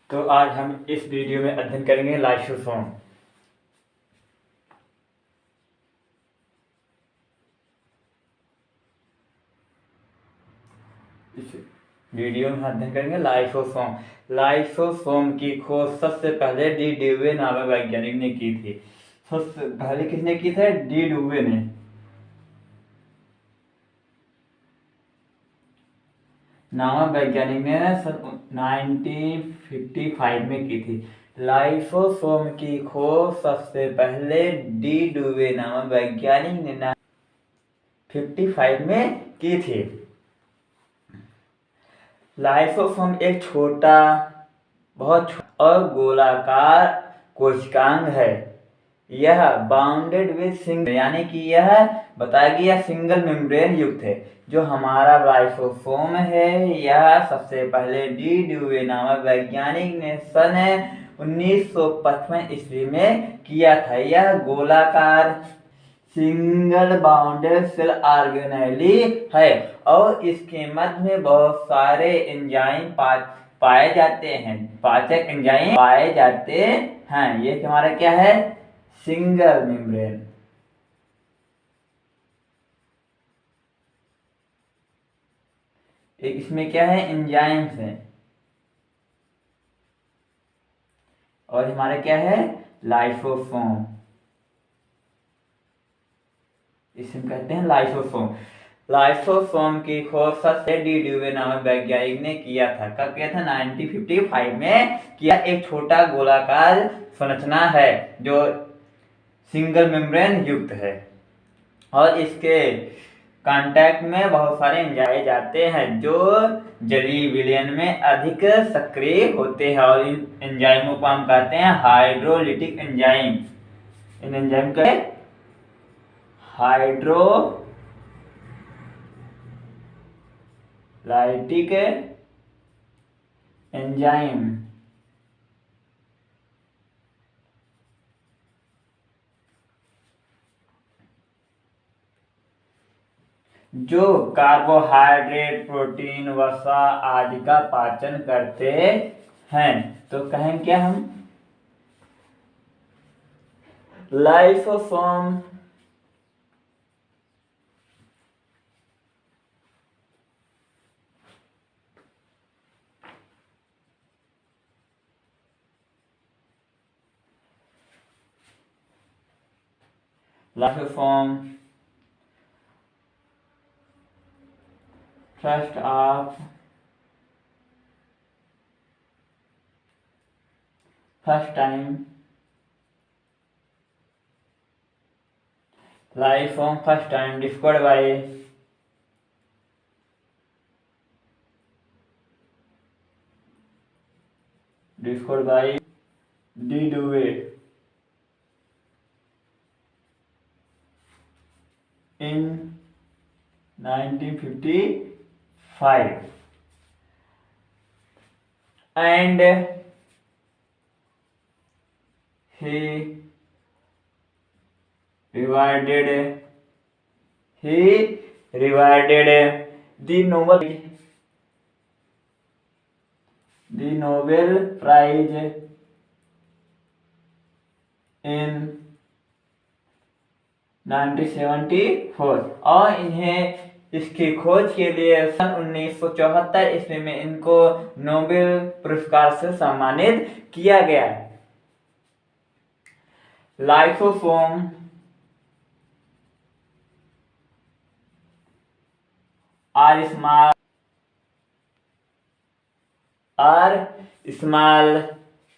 तो आज हम इस वीडियो में अध्ययन करेंगे लाइसोसोम। इस वीडियो में अध्ययन करेंगे लाइसोसोम। लाइसोसोम की खोज सबसे पहले डी ड्यूवे नामक वैज्ञानिक ने की थी। सबसे पहले किसने की थी? डी ड्यूवे ने। नामक वैज्ञानिक ने सन 1955 में की थी। लाइसोसोम की खोज सबसे पहले डी ड्यूवे नामक वैज्ञानिक ने 1955 में की थी। लाइसोसोम एक छोटा बहुत और गोलाकार कोशिकांग है। यह बाउंडेड विद सिंगल यानी कि यह बताया गया सिंगल मेम्ब्रेन युक्त है। जो हमारा लाइसोसोम है यह सबसे पहले डी ड्यूवे नामक वैज्ञानिक ने सन 1955 ईस्वी में किया था। यह गोलाकार सिंगल बाउंडेड सेल ऑर्गेनेली है और इसके मध्य में बहुत सारे एंजाइम पाए जाते हैं, पाचक एंजाइम पाए जाते हैं। ये हमारा क्या है? Single membrane. इसमें क्या है? एंजाइम्स है। और हमारा क्या है? लाइसोसोम। इसे कहते हैं लाइसोसोम। लाइसोसोम की खोज सबसे डी ड्यूवे नामक वैज्ञानिक ने किया था। कब किया था? 1955 में किया। एक छोटा गोलाकार संरचना है जो सिंगल मेम्ब्रेन युक्त है और इसके कांटेक्ट में बहुत सारे एंजाइम जाते हैं जो जलीय विलयन में अधिक सक्रिय होते हैं और इन एंजाइमों को हम कहते हैं हाइड्रोलिटिक एंजाइम। इन एंजाइम का हाइड्रोलाइटिक एंजाइम। जो कार्बोहाइड्रेट, प्रोटीन, वसा आदि का पाचन करते हैं। तो कहें क्या हम? Lysosome first time lisoform first time discovered by D. Dewey in 1955 and he rewarded the Nobel Prize in 1974 और इन्हें इसकी खोज के लिए सन 1974 ईस्वी में इनको नोबेल पुरस्कार से सम्मानित किया गया। Lysosome are small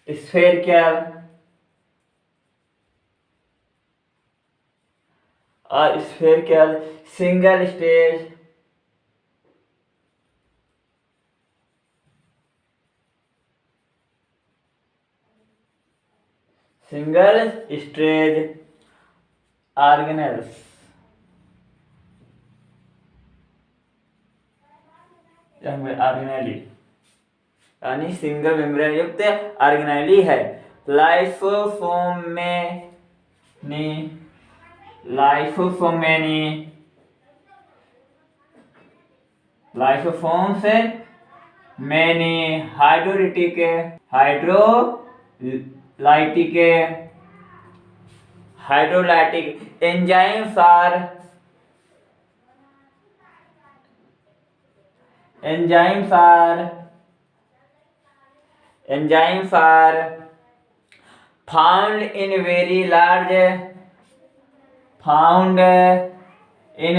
spherical single stage organelles यानी सिंगल मेम्ब्रेन युक्त ऑर्गेनेली है। लाइसोसोम से many hydrolytic hydrolytic enzymes are found in very large found in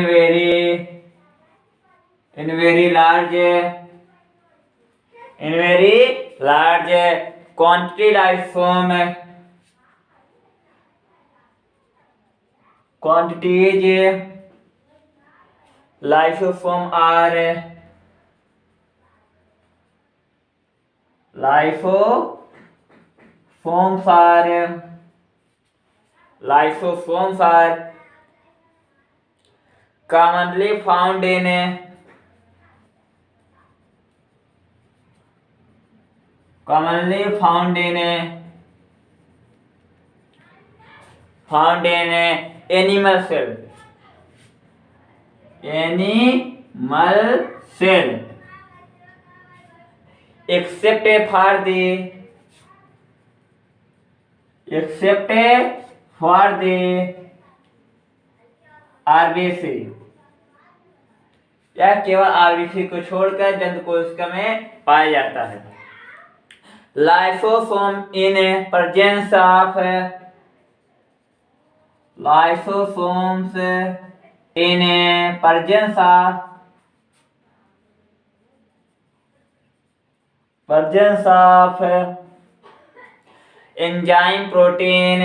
very large quantity quantities lysosomes are lysosomes are commonly found in animal cell except for the RBC, यह केवल RBC को छोड़कर जंतु कोशिका में पाया जाता है। Lysosome in presence of lysosomes in presence of enzyme protein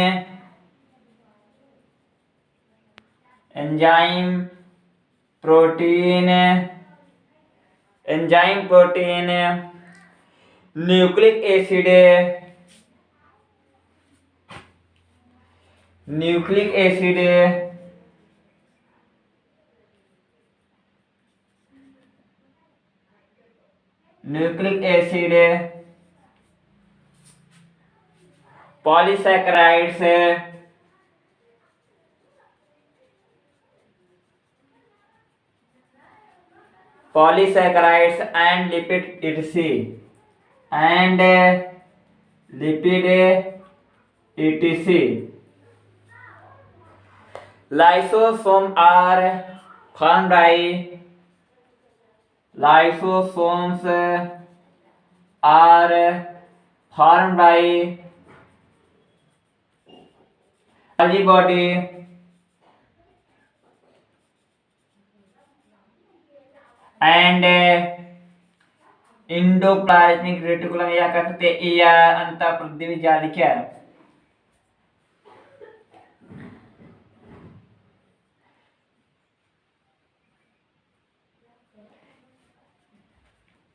nucleic acid polysaccharides and lipid etc. Lysosomes are formed by Golgi body and endoplasmic reticulum या कह सकते हैं या अंतःप्राद्रवी जालिका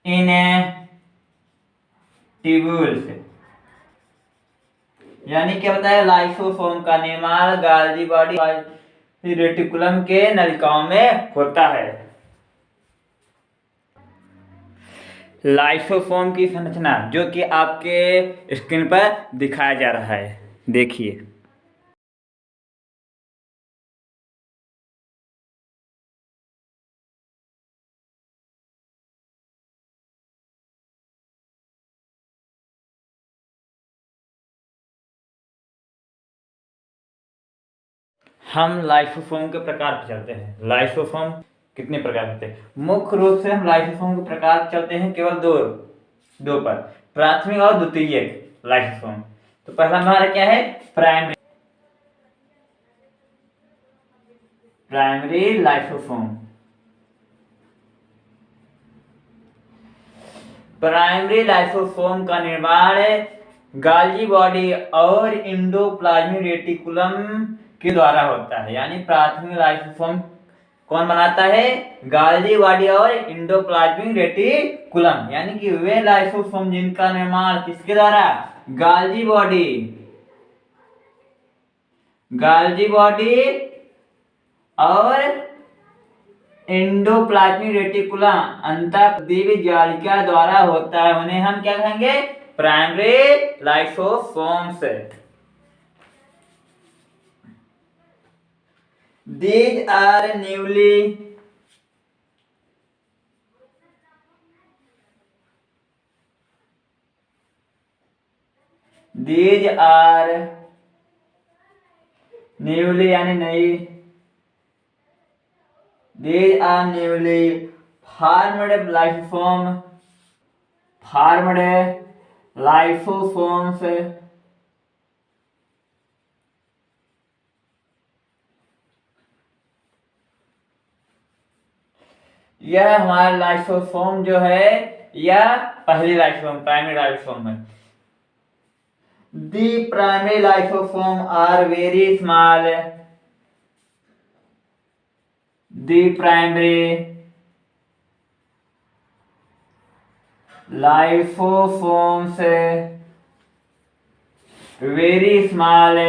इन ट्यूब्यूल्स, यानी क्या बताया, लाइसोसोम का निर्माण गाल्गी बॉडी रेटिकुलम के नलिकाओं में होता है। लाइसोसोम की संरचना जो कि आपके स्क्रीन पर दिखाया जा रहा है, देखिए। हम लाइसोसोम के प्रकार पर चलते हैं। लाइसोसोम कितने प्रकार होते हैं? मुख्य रूप से हम लाइसोसोम के प्रकार चलते हैं केवल दो पर, प्राथमिक और द्वितीयक लाइसोसोम। तो पहला हमारा क्या है? Primary lysosome. प्राइमरी लाइसोसोम का निर्माण गाल्गी बॉडी और इंडोप्लाज्मिक रेटिकुलम के द्वारा होता है। यानी प्राथमिक लाइसोसोम कौन बनाता है? गाल्गी बॉडी और इंडोप्लाज्मिक रेटिकुलम, यानी कि वे लाइसोसोम जिनका निर्माण किसके द्वारा? गाल्गी बॉडी और इंडोप्लाज्मिक रेटिकुलम अंतःप्राद्रवी जालिका द्वारा होता है। उन्हें हम क्या कहेंगे? Primary lysosomes. These are newly these are newly यानी नई, these are newly formed lifeforms यह हमारा लाइसोसोम जो है यह पहली लाइसोसोम प्राइमरी लाइसोसोम है। The primary lysosome are very small, the primary lysosomes very small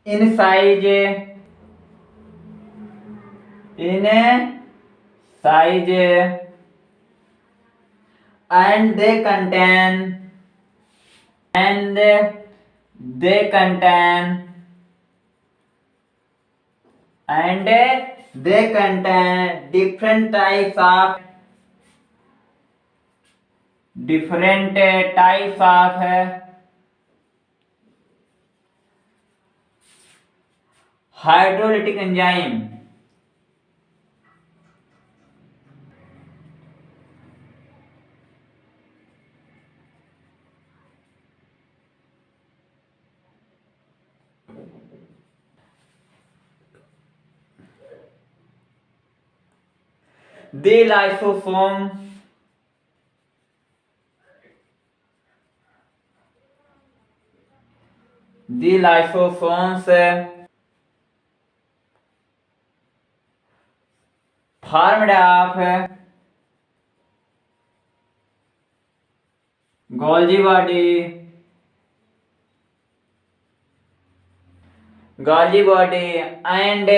in size and they contain different types of hydrolytic enzyme. The lysosomes formed of Golgi body and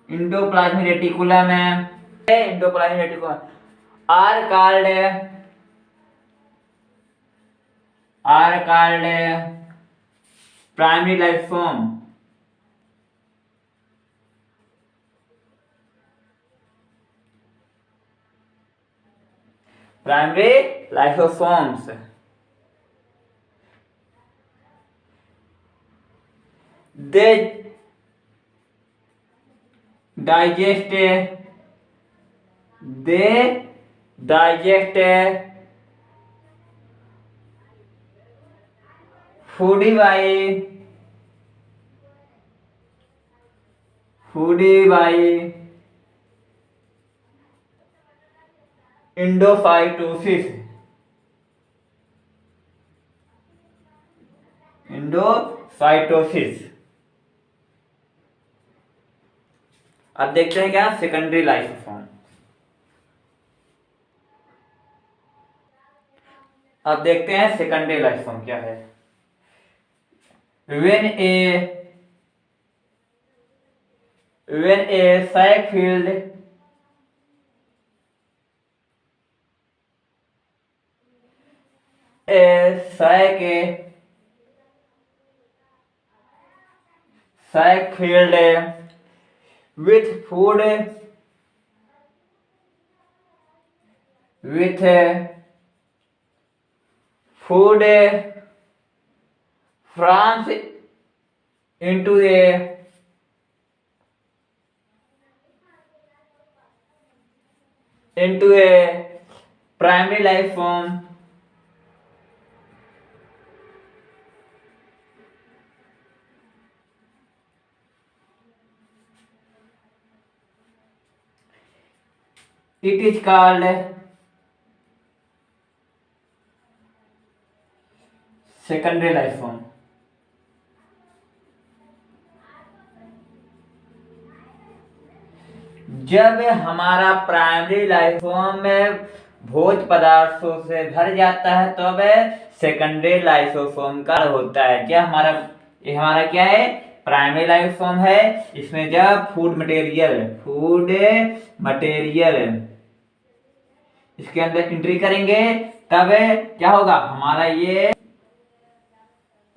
endoplasmic reticulum are called primary lysosome। Primary lysosomes they digest food by endophytosis। अब देखते हैं क्या secondary lysosome. अब देखते हैं secondary lysosome क्या है। when a sac filled with food France into a primary life form it is called secondary life form। जब हमारा प्राइमरी लाइफ फॉर्म में भोज्य पदार्थों से भर जाता है तो अब सेकेंडरी लाइसोसोम का होता है। क्या ये हमारा क्या है प्राइमरी लाइसोसोम है। इसमें जब फूड मटेरियल इसके अंदर एंट्री करेंगे तब क्या होगा हमारा ये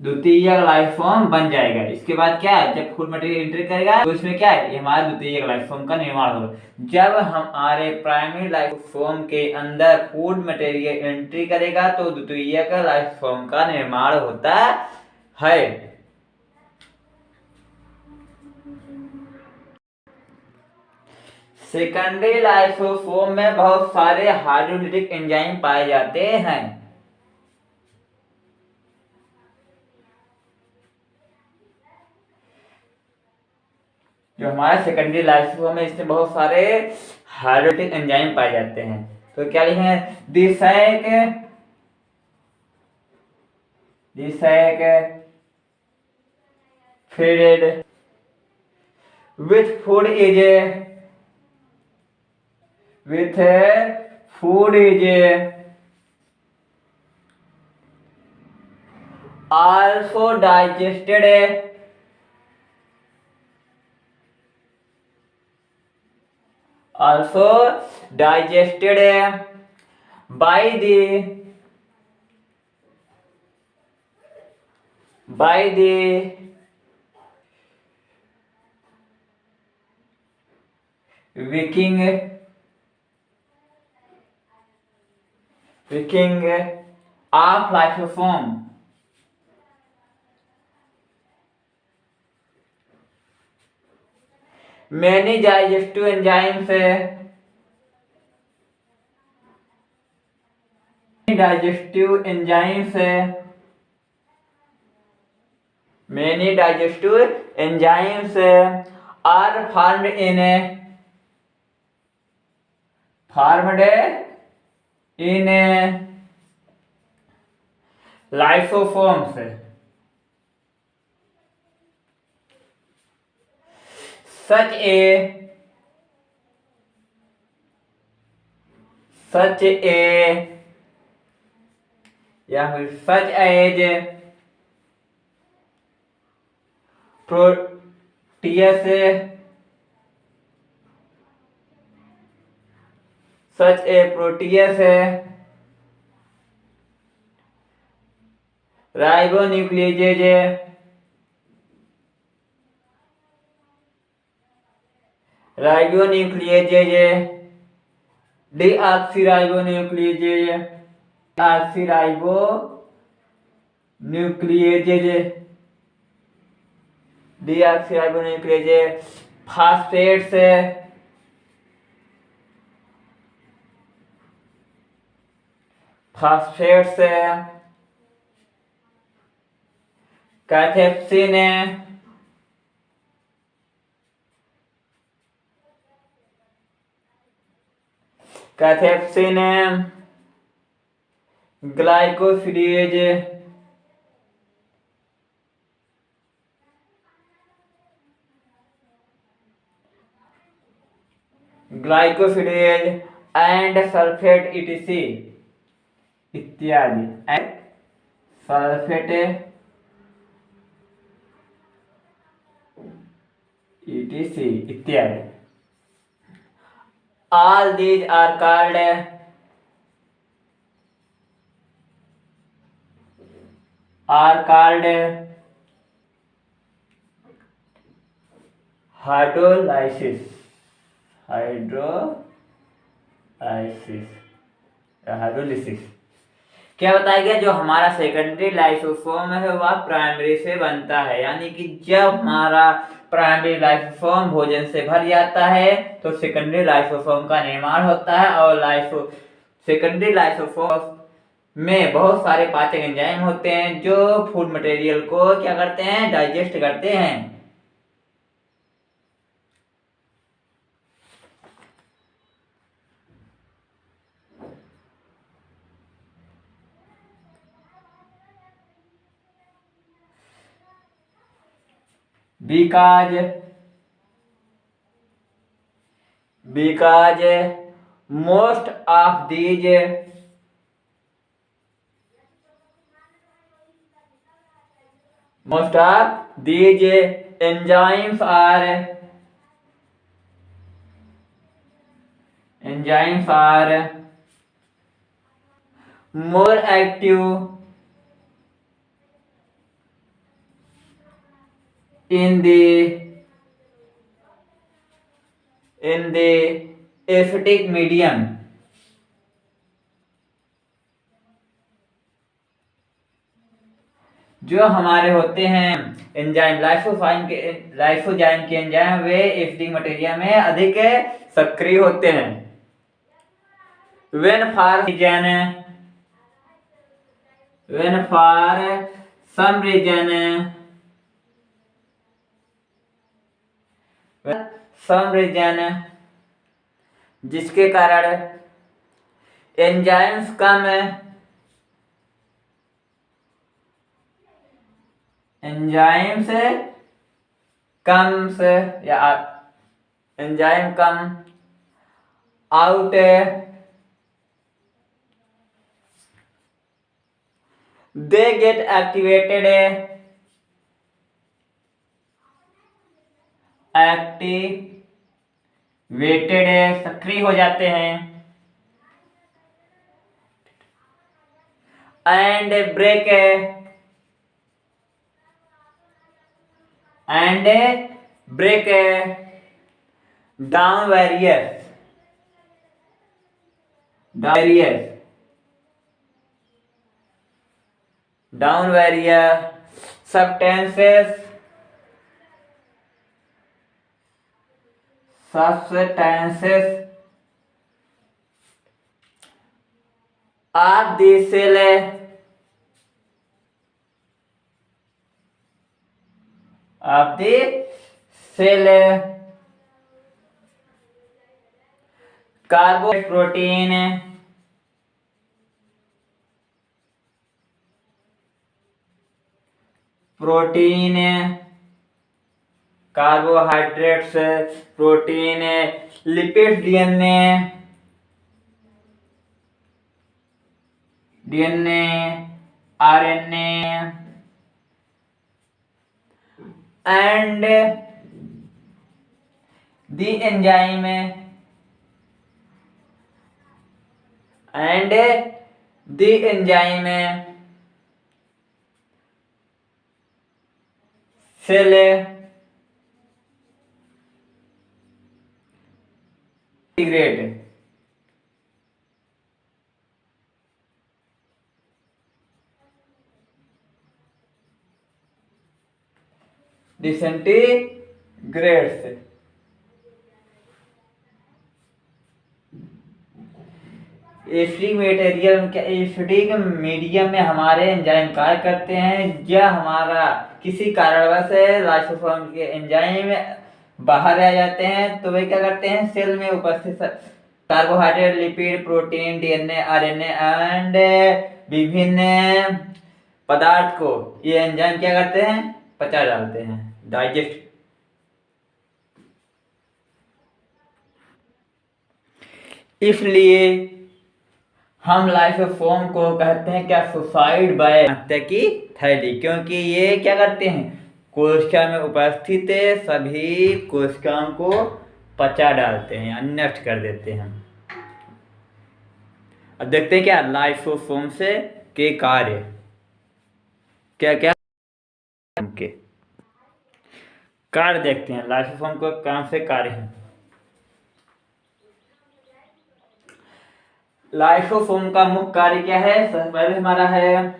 द्वितीयक लाइफ फॉर्म बन जाएगा। इसके बाद क्या है, जब फूड मटेरियल एंट्री करेगा तो इसमें क्या है, ये हमारा द्वितीयक लाइफ फॉर्म का निर्माण होगा। जब हमारे प्राइमरी लाइफ फॉर्म के अंदर फूड मटेरियल एंट्री करेगा तो द्वितीयक लाइफ फॉर्म का निर्माण होता है। सेकेंडरी लाइफ फॉर्म में बहुत सारे हाइड्रोलिटिक एंजाइम पाए जाते हैं। जो हमारा सेकेंडरी लाइफ फॉर्म है इसमें बहुत सारे हाइड्रोलिटिक एंजाइम पाए जाते हैं। तो क्या लिखेंगे, दिसैक feeded with food is also digested by the Viking of life form. Many digestive enzymes are formed in lysosomes. Such as Proteus, ribonucleases, deoxyribonucleases, phosphates, cathepsin, glycosidase, and sulfate etc. इत्यादि and sulfate etc. इत्यादि। All these are called hydrolysis क्या बताया गया, जो हमारा secondary lysosome है वह primary से बनता है। यानी कि जब हमारा प्राइमरी लाइसोसोम भोजन से भर जाता है तो सेकेंडरी लाइसोसोम का निर्माण होता है। और सेकेंडरी लाइसोसोम में बहुत सारे पाचक एंजाइम होते हैं जो फूड मटेरियल को क्या करते हैं, डाइजेस्ट करते हैं। because most of these enzymes are more active in the acidic medium, जो हमारे होते हैं एंजाइम लाइसोजाइम के एंजाइम, वे एसिडिक मटेरिया में अधिक सक्रिय होते हैं। when for some reason जिसके कारण enzymes come out, they get activated सक्रिय हो जाते हैं, and break down various substances of the cell carbohydrate protein carbohydrates, protein, lipid, DNA, RNA and the enzyme cell integrate disintegrates। Acidic medium में हमारे enzyme कार्य करते हैं, या हमारा किसी कारणवश लाइसोसोम के एंजाइम बाहर आ जाते हैं, तो वे क्या करते हैं, सेल में उपस्थित carbohydrate, lipid, protein, DNA, RNA and विभिन्न पदार्थ को ये एंजाइम क्या करते हैं, पचा डालते हैं, डाइजेस्ट। इसलिए हम लाइसोसोम को कहते हैं क्या, सुसाइड बाय हत्या की थैली, क्योंकि ये क्या करते हैं, कोशिका में उपस्थित सभी कोशिकाओं को पचा डालते हैं या नष्ट कर देते हैं। अब देखते हैं क्या लाइसोसोम से के कार्य क्या क्या के कार्य देखते हैं, लाइसोसोम को कौन से कार्य हैं। लाइसोसोम का मुख्य कार्य क्या है, सबसे पहले हमारा है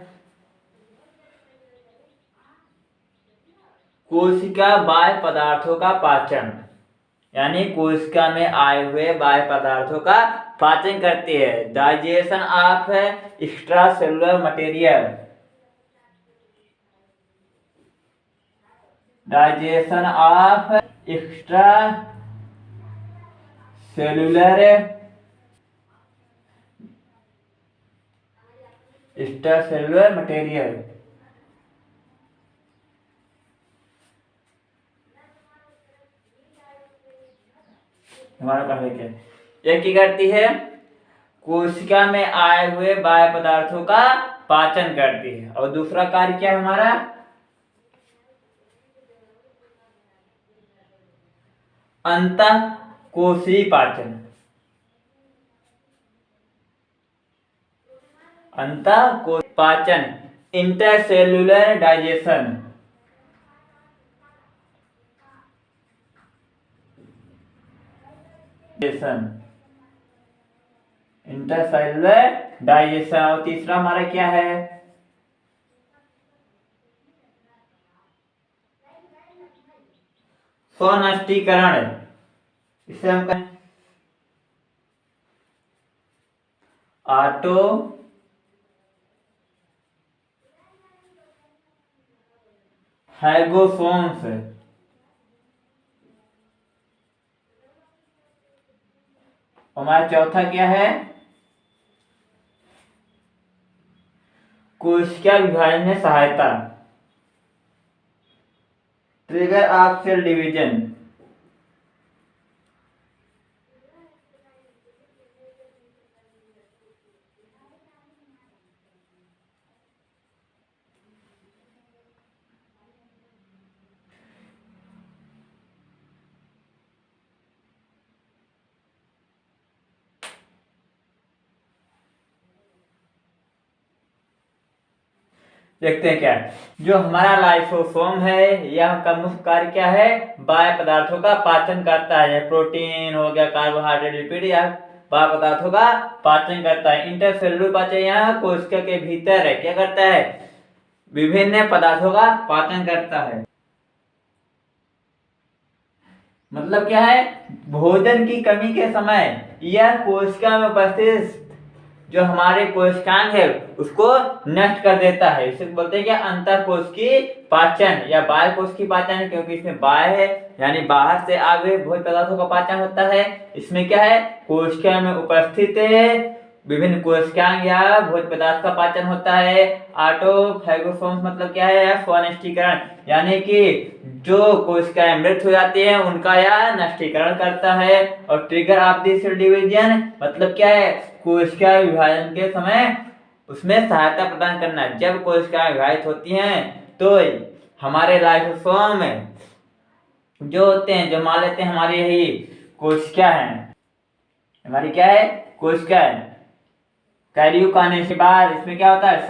कोशिका बाह्य पदार्थों का पाचन, यानी कोशिका में आए हुए बाह्य पदार्थों का पाचन करती है। Digestion of extra cellular material, digestion of extra cellular material, हमारा कार्य क्या है, यह क्या करती है, कोशिका में आए हुए बाह्य पदार्थों का पाचन करती है। और दूसरा कार्य क्या है हमारा, अंतः कोशिकीय पाचन, पाचन, इंटरसेल्युलर डाइजेशन, इंटरसेलुलर डाइजेशन। और तीसरा हमारा क्या है? स्वनष्टीकरण। इसे हम कहें ऑटो हैगोसोम्स। हमारा चौथा क्या है? कोशिका विभाजन में सहायता, ट्रिगर ऑफ सेल डिवीजन। देखते हैं क्या है। जो हमारा लाइसोसोम है, यह का मुख्य कार्य क्या है? बाह्य पदार्थों का पाचन करता है। प्रोटीन हो गया, कार्बोहाइड्रेट, लिपिड, या बाह्य पदार्थों का पाचन करता है। इंटरसेलुलर पाचन यह कोशिका के भीतर है, क्या करता है? विभिन्न पदार्थों का पाचन करता है। मतलब क्या है? भोजन की कमी के समय यह कोशिका में उपस्थित जो हमारे कोशिकांग है उसको नष्ट कर देता है। इसे बोलते हैं क्या? अंतःकोशिकीय पाचन या बाह्य कोशिकीय पाचन, क्योंकि इसमें बाह्य है यानी बाहर से आगे भोज्य पदार्थों का पाचन होता है। इसमें क्या है? कोशिका में उपस्थित विभिन्न कोशिकांग या भोज्य पदार्थ का पाचन होता है। ऑटोफैगोसोम्स मतलब क्या है? स्वनष्टीकरण, यानी कि जो कोशिकाएं मृत हो जाती हैं उनका यह नष्टीकरण करता है। और trigger of the cell division मतलब क्या है? कोशिका विभाजन के समय उसमें सहायता प्रदान करना। जब कोशिकाएं विभाजित होती हैं तो हमारे लाइसोसोम जो होते हैं, जो मान लेते हैं हमारी यही कोशिका है, हमारी क्या है? कोशिका है। कैरियोकाइनेसिस के बाद इसमें क्या होता है?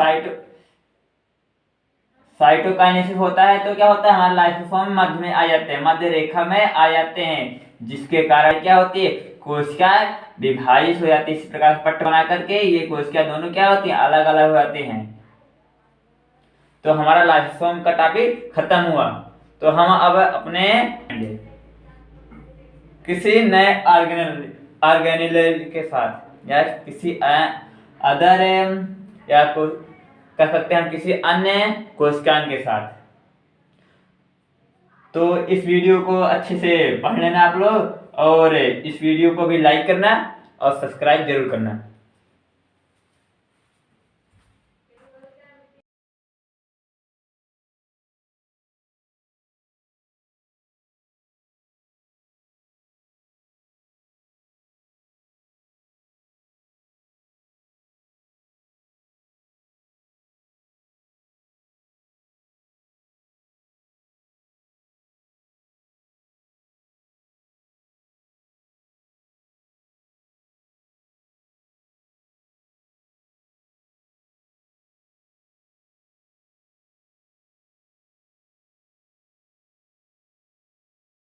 साइटोकाइनेसिस होता है। तो क्या होता है? हमारे लाइसोसोम मध्य में आ जाते हैं, मध्य रेखा में आ जाते हैं, जिसके कारण क्या होती है? कोशिका विभाजित हो जाती है। इस प्रकार पट्ट बना करके ये कोशिका दोनों क्या होती हैं? अलग अलग हो जाती हैं। तो हमारा लाइसोसोम का टॉपिक खत्म हुआ। तो हम अब अपने किसी नए ऑर्गेनेल के साथ या किसी अदर या कह सकते हैं हम किसी अन्य कोशिकांग के साथ। तो इस वीडियो को अच्छे से पढ़ लेना आप लोग, और इस वीडियो को भी लाइक करना और सब्सक्राइब जरूर करना।